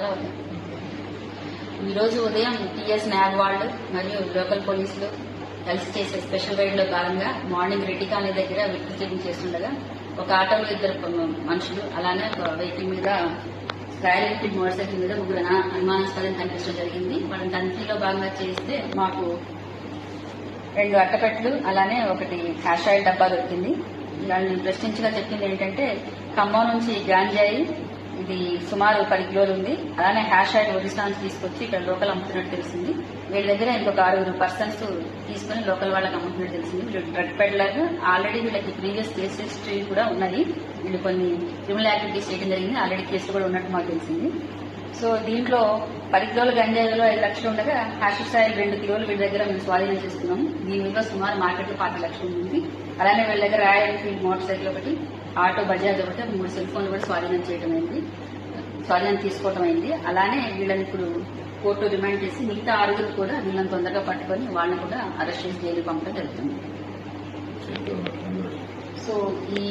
ఈ రోజు ఉదయం టీఎస్ న్యాబ్ వాళ్ళు మరియు లోకల్ పోలీసులు కలిసి చేసే స్పెషల్ రైడ్ లో భాగంగా మార్నింగ్ రెడ్డి కాలనీ దగ్గర వెహికల్ చెకింగ్ చేస్తుండగా ఒక ఆటోలో ఇద్దరు మనుషులు అలానే ఒక వెహికల్ మీద రాయల్ ఎన్ఫీల్డ్ మోటార్ సైకిల్ మీద ముగ్గురు అనుమానాస్పదం కనిపించడం జరిగింది. వాళ్ళని తనిఖీలో భాగంగా చేస్తే మాకు 2 అట్టపెట్లు అలానే ఒకటి హ్యాష్ ఆయిల్ డబ్బా దొరికింది. వాళ్ళని ప్రశ్నించగా చెప్పింది ఏంటంటే ఖమ్మం నుంచి గాంజాయి ఇది సుమారు 10 కిలోలు ఉంది, అలానే హ్యాష్ ఆయిల్ ఒరిస్సా నుంచి తీసుకొచ్చి ఇక్కడ లోకల్ అమ్ముతున్నట్టు తెలిసింది. వీళ్ళ దగ్గర ఇంకొక 6 పర్సన్స్ తీసుకుని లోకల్ వాళ్ళకి అమ్ముతున్నట్టు తెలిసింది. వీళ్ళు డ్రగ్ పెడ్లర్, ఆల్రెడీ వీళ్ళకి ప్రీవియస్ కేసు హిస్టరీ కూడా ఉన్నాయి. వీళ్ళు కొన్ని క్రిమినల్ యాక్టివిటీస్ చేయడం జరిగింది, ఆల్రెడీ కేసులు కూడా ఉన్నట్టు మాకు తెలిసింది. సో దీంట్లో 10 కిలోల గంజాయిలో 5 లక్షలు ఉండగా హ్యాషిష్ ఆయిల్ 2 కిలోలు వీళ్ళ దగ్గర మేము స్వాధీనం చేసుకున్నాము. దీని మీద సుమారు మార్కెట్లో 5 లక్షలు ఉంది. అలానే వీళ్ళ దగ్గర రాయల్ ఎన్ఫీల్డ్ మోటార్ సైకిల్ ఒకటి, ఆటో బజాజ్ ఒకటి, 3 సెల్ ఫోన్లు కూడా స్వాధీనం తీసుకోవటం అయింది. అలానే వీళ్ళని ఇప్పుడు కోర్టు రిమాండ్ చేసి మిగతా 6 కూడా వీళ్ళని తొందరగా పట్టుకొని వాళ్ళని కూడా అరెస్ట్ చేసి జైలు పంపడం జరుగుతుంది. సో ఈ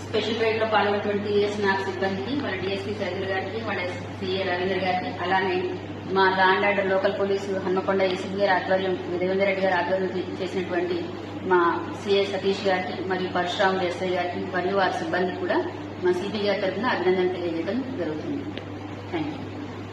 స్పెషల్ రైడ్ లో పాల్గొన్నటువంటి టీఎస్ న్యాబ్ సిబ్బందికి, వాళ్ళ డిఎస్పీ సైదుల్ గారికి, వాళ్ళ సిఏ రవీంద్ర గారికి, అలానే మా law and order local police Hanamkonda ACP గారి ఆధ్వర్యం, దేవేందర్ రెడ్డి గారి ఆధ్వర్యం చేసినటువంటి మా సిఐ సతీష్ గారికి మరియు పరశురాములు ఎస్ఐ గారికి మరియు వారి సిబ్బందికి కూడా మా సిపి గారి తరఫున అభినందనలు తెలియజేయడం జరుగుతుంది. Thank you.